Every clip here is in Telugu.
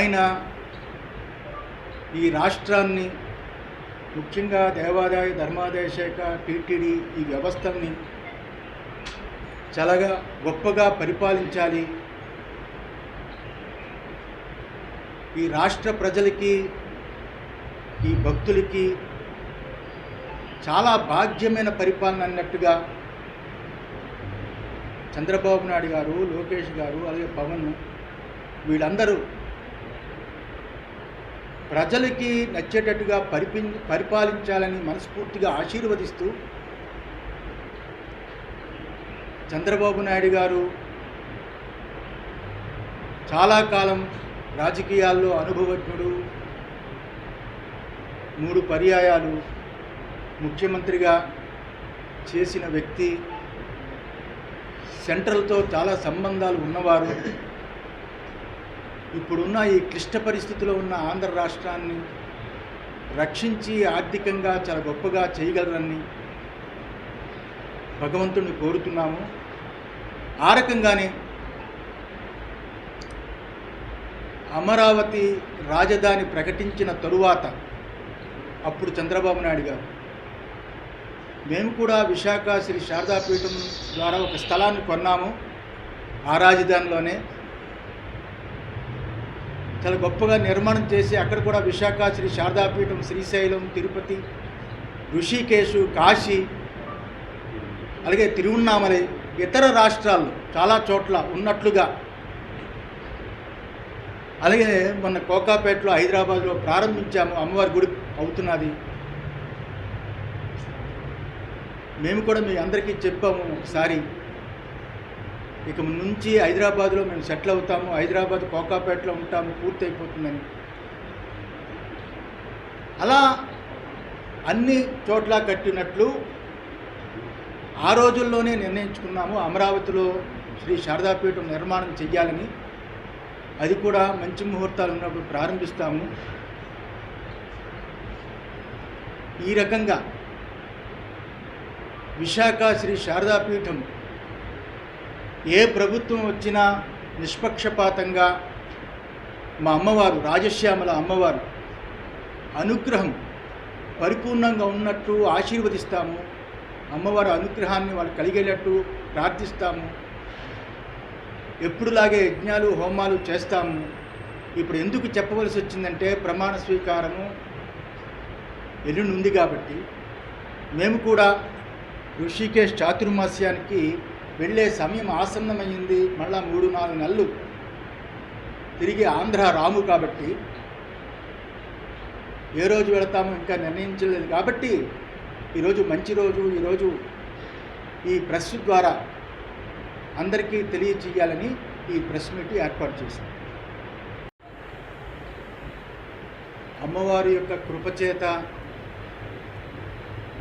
ఆయన ఈ రాష్ట్రాన్ని, ముఖ్యంగా దేవాదాయ ధర్మాదాయ శాఖ, టీటీడీ ఈ వ్యవస్థల్ని చాలా గొప్పగా పరిపాలించాలి, ఈ రాష్ట్ర ప్రజలకి, ఈ భక్తులకి చాలా భాగ్యమైన పరిపాలన అన్నట్టుగా చంద్రబాబు నాయుడు గారు, లోకేష్ గారు, అలాగే పవన్ వీళ్ళందరూ ప్రజలకి నచ్చేటట్టుగా పరిపాలించాలని మనస్ఫూర్తిగా ఆశీర్వదిస్తూ, చంద్రబాబు నాయుడు గారు చాలా కాలం రాజకీయాల్లో అనుభవజ్ఞుడు, 3 పర్యాయాలు ముఖ్యమంత్రిగా చేసిన వ్యక్తి, సెంట్రల్తో చాలా సంబంధాలు ఉన్నవారు, ఇప్పుడున్న ఈ క్లిష్ట పరిస్థితిలో ఉన్న ఆంధ్ర రాష్ట్రాన్ని రక్షించి ఆర్థికంగా చాలా గొప్పగా చేయగలరని భగవంతుడిని కోరుతున్నాము. ఆ రకంగానే అమరావతి రాజధాని ప్రకటించిన తరువాత అప్పుడు చంద్రబాబు నాయుడు గారు, మేము కూడా విశాఖ శ్రీ శారదాపీఠం ద్వారా ఒక స్థలాన్ని కొన్నాము, ఆ రాజధానిలోనే చాలా గొప్పగా నిర్మాణం చేసి అక్కడ కూడా విశాఖ శ్రీ శారదాపీఠం, శ్రీశైలం, తిరుపతి, ఋషికేశు, కాశీ, అలాగే తిరువన్నామలై, ఇతర రాష్ట్రాల్లో చాలా చోట్ల ఉన్నట్లుగా, అలాగే మొన్న కోకాపేటలో, హైదరాబాద్లో ప్రారంభించాము, అమ్మవారి గుడి అవుతున్నది. మేము కూడా మీ అందరికీ చెప్పాము ఒకసారి, ఇక నుంచి హైదరాబాద్లో మేము సెటిల్ అవుతాము, హైదరాబాద్ కోకాపేటలో ఉంటాము, పూర్తి అయిపోతుందని. అలా అన్ని చోట్ల కట్టినట్లు ఆ రోజుల్లోనే నిర్ణయించుకున్నాము, అమరావతిలో శ్రీ శారదాపీఠం నిర్మాణం చెయ్యాలని. అది కూడా మంచి ముహూర్తాలు ఉన్నప్పుడు ప్రారంభిస్తాము. ఈ రకంగా విశాఖ శ్రీ శారదాపీఠం ఏ ప్రభుత్వం వచ్చినా నిష్పక్షపాతంగా మా అమ్మవారు, రాజశ్యామల అమ్మవారు అనుగ్రహం పరిపూర్ణంగా ఉన్నట్టు ఆశీర్వదిస్తాము. అమ్మవారి అనుగ్రహాన్ని వాళ్ళు కలిగేటట్టు ప్రార్థిస్తాము. ఎప్పుడులాగే యజ్ఞాలు, హోమాలు చేస్తాము. ఇప్పుడు ఎందుకు చెప్పవలసి వచ్చిందంటే, ప్రమాణ స్వీకారము ఎల్లుండి ఉంది కాబట్టి మేము కూడా ఋషికేశ్ చాతుర్మాస్యానికి వెళ్ళే సమయం ఆసన్నమైంది. మళ్ళా 3-4 నెలలు తిరిగి ఆంధ్ర రాము కాబట్టి ఏ రోజు వెళతామో ఇంకా నిర్ణయించలేదు. కాబట్టి ఈరోజు మంచి రోజు, ఈరోజు ఈ ప్రెస్ ద్వారా అందరికీ తెలియచేయాలని ఈ ప్రెస్ మీట్ ఏర్పాటు చేశాం. అమ్మవారి యొక్క కృపచేత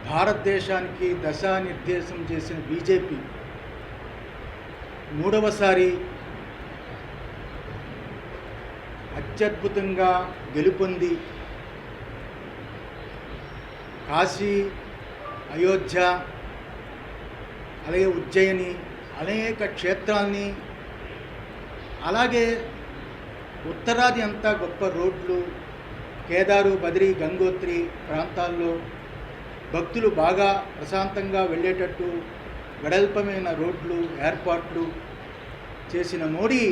భారతదేశానికి దశానిర్దేశం చేసిన బీజేపీ 3వసారి అత్యద్భుతంగా గెలుపొంది కాశీ, అయోధ్య, అలాగే ఉజ్జయిని అనేక క్షేత్రాల్ని, అలాగే ఉత్తరాది అంతా గొప్ప రోడ్లు, కేదారు, బద్రీ, గంగోత్రి ప్రాంతాల్లో భక్తులు బాగా ప్రశాంతంగా వెళ్ళేటట్టు వెడల్పమైన రోడ్లు ఏర్పాట్లు చేసిన మోడీ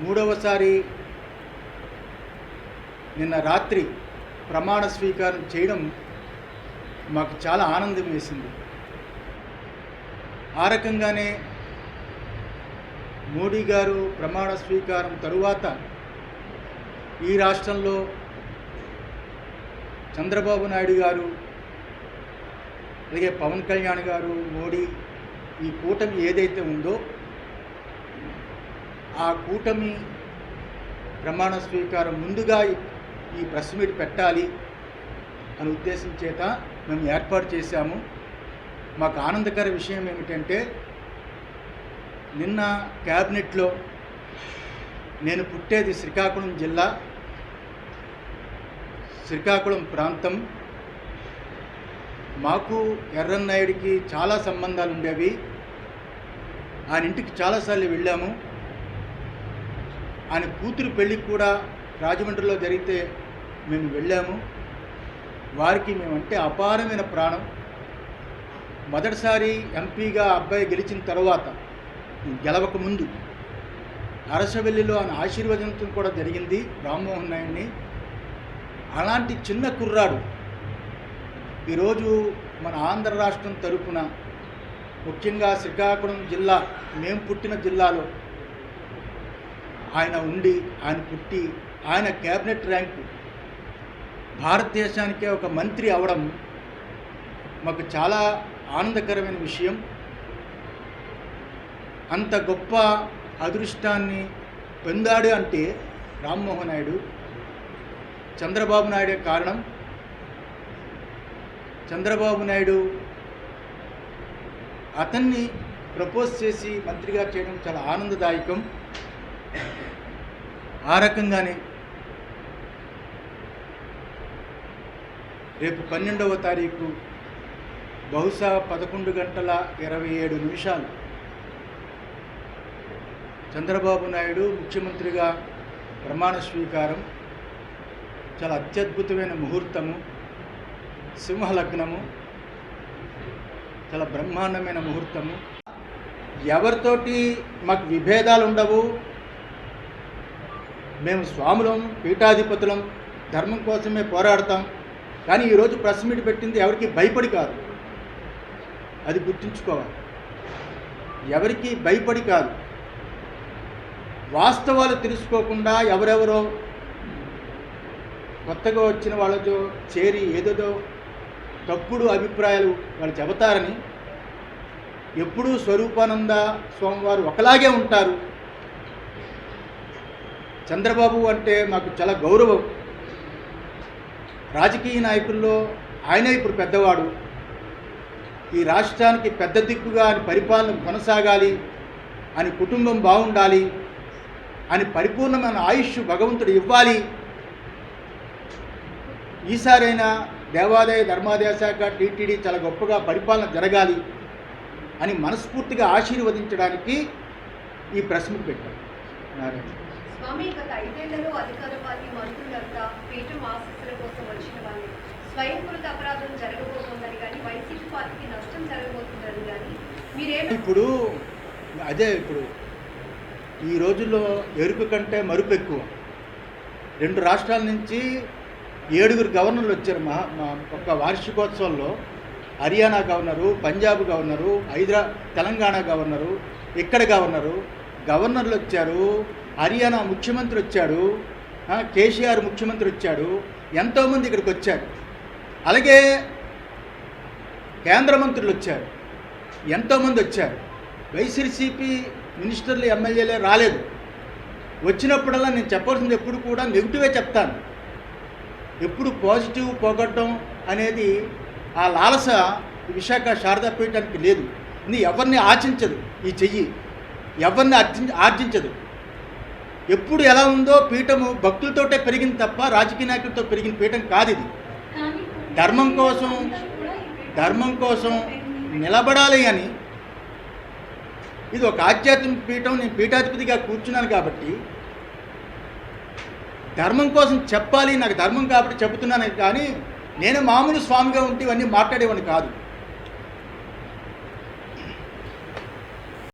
3వసారి నిన్న రాత్రి ప్రమాణ స్వీకారం చేయడం మాకు చాలా ఆనందం వేసింది. ఆ రకంగానే మోడీ గారు ప్రమాణ స్వీకారం తరువాత ఈ రాష్ట్రంలో చంద్రబాబు నాయుడు గారు, అలాగే పవన్ కళ్యాణ్ గారు, మోడీ, ఈ కూటమి ఏదైతే ఉందో ఆ కూటమి ప్రమాణ స్వీకారం ముందుగా ఈ ప్రెస్ మీట్ పెట్టాలి అనే ఉద్దేశం చేత మేము ఏర్పాటు చేశాము. మాకు ఆనందకర విషయం ఏమిటంటే, నిన్న క్యాబినెట్లో నేను పుట్టేది శ్రీకాకుళం జిల్లా, శ్రీకాకుళం ప్రాంతం. మాకు ఎర్రన్నాయుడికి చాలా సంబంధాలు ఉండేవి. ఆయన ఇంటికి చాలాసార్లు వెళ్ళాము. ఆయన కూతురు పెళ్ళికి కూడా రాజమండ్రిలో జరిగితే మేము వెళ్ళాము. వారికి మేమంటే అపారమైన ప్రాణం. మొదటిసారి ఎంపీగా అబ్బాయి గెలిచిన తర్వాత, గెలవక ముందు అరసవెల్లిలో ఆయన ఆశీర్వదించడం కూడా జరిగింది రామ్మోహన్ నాయుడిని. అలాంటి చిన్న కుర్రాడు ఈరోజు మన ఆంధ్ర రాష్ట్రం తరపున, ముఖ్యంగా శ్రీకాకుళం జిల్లా, మేము పుట్టిన జిల్లాలో ఆయన ఉండి, ఆయన పుట్టి, ఆయన క్యాబినెట్ ర్యాంకు భారతదేశానికే ఒక మంత్రి అవడం మాకు చాలా ఆనందకరమైన విషయం. అంత గొప్ప అదృష్టాన్ని పొందాడు అంటే రామ్మోహన్ నాయుడు, చంద్రబాబు నాయుడే కారణం. చంద్రబాబు నాయుడు అతన్ని ప్రపోజ్ చేసి మంత్రిగా చేయడం చాలా ఆనందదాయకం. ఆ రకంగానే రేపు 12వ తారీఖు బహుశా 11:27 చంద్రబాబు నాయుడు ముఖ్యమంత్రిగా ప్రమాణ స్వీకారం. చాలా అత్యద్భుతమైన ముహూర్తము, సింహలగ్నము, చాలా బ్రహ్మాండమైన ముహూర్తము. ఎవరితోటి మాకు విభేదాలు ఉండవు. మేము స్వాములం, పీఠాధిపతులం, ధర్మం కోసమే పోరాడతాం. కానీ ఈరోజు ప్రెస్ మీట్ పెట్టింది ఎవరికి భయపడి కాదు, అది గుర్తుంచుకోవాలి. ఎవరికి భయపడి కాదు, వాస్తవాలు తెలుసుకోకుండా ఎవరెవరో కొత్తగా వచ్చిన వాళ్ళతో చేరి ఏదేదో తప్పుడు అభిప్రాయాలు వాళ్ళు చెబుతారని. ఎప్పుడూ స్వరూపానంద స్వామివారు ఒకలాగే ఉంటారు. చంద్రబాబు అంటే మాకు చాలా గౌరవం. రాజకీయ నాయకుల్లో ఆయనే ఇప్పుడు పెద్దవాడు. ఈ రాష్ట్రానికి పెద్ద దిక్కుగా ఆయన పరిపాలన కొనసాగాలి అని, కుటుంబం బాగుండాలి అని పరిపూర్ణమైన ఆయుష్ భగవంతుడు ఇవ్వాలి. ఈసారైనా దేవాదాయ ధర్మాదాయ శాఖ, టీటీడీ చాలా గొప్పగా పరిపాలన జరగాలి అని మనస్ఫూర్తిగా ఆశీర్వదించడానికి ఈ ప్రెస్ మీట్ పెట్టారు. స్వామి, గత 5 ఏళ్లలో అధికార పార్టీ మంత్రులంతా పీఠం ఆశీస్సుల కోసం వచ్చిన వాళ్ళు స్వయంకృత అపరాధం జరగబోతోందని కానీ, వైసీపీ పార్టీకి నష్టం జరగబోతుందని కానీ ఇప్పుడు ఈ రోజుల్లో ఎరుపు కంటే మరుపు ఎక్కువ. 2 రాష్ట్రాల నుంచి 7 గవర్నర్లు వచ్చారు. ఒక్క వార్షికోత్సవంలో Haryana governor, Punjab governor, Telangana governor, ఇక్కడ గవర్నర్లు వచ్చారు. హర్యానా ముఖ్యమంత్రి వచ్చాడు, కేసీఆర్ ముఖ్యమంత్రి వచ్చాడు, ఎంతోమంది ఇక్కడికి వచ్చారు. అలాగే కేంద్ర మంత్రులు వచ్చారు, ఎంతోమంది వచ్చారు. వైసీపీ మినిస్టర్లు, ఎమ్మెల్యేలే రాలేదు. వచ్చినప్పుడల్లా నేను చెప్పాల్సింది ఎప్పుడు కూడా నెగిటివే చెప్తాను. ఎప్పుడు పాజిటివ్ పోగొట్టడం అనేది ఆ లాలస విశాఖ శారదాపీఠానికి లేదు. ఇది ఎవరిని ఆశించదు. ఈ చెయ్యి ఎవరిని ఆర్జించదు. ఎప్పుడు ఎలా ఉందో పీఠము భక్తులతోటే పెరిగింది తప్ప రాజకీయ నాయకులతో పెరిగిన పీఠం కాదు ఇది. ధర్మం కోసం నిలబడాలి అని ఇది ఒక ఆధ్యాత్మిక పీఠం. నేను పీఠాధిపతిగా కూర్చున్నాను కాబట్టి ధర్మం కోసం చెప్పాలి. నాకు ధర్మం కాబట్టి చెబుతున్నాను కానీ నేను మామూలు స్వామిగా ఉంటే ఇవన్నీ మాట్లాడేవాడిని కాదు.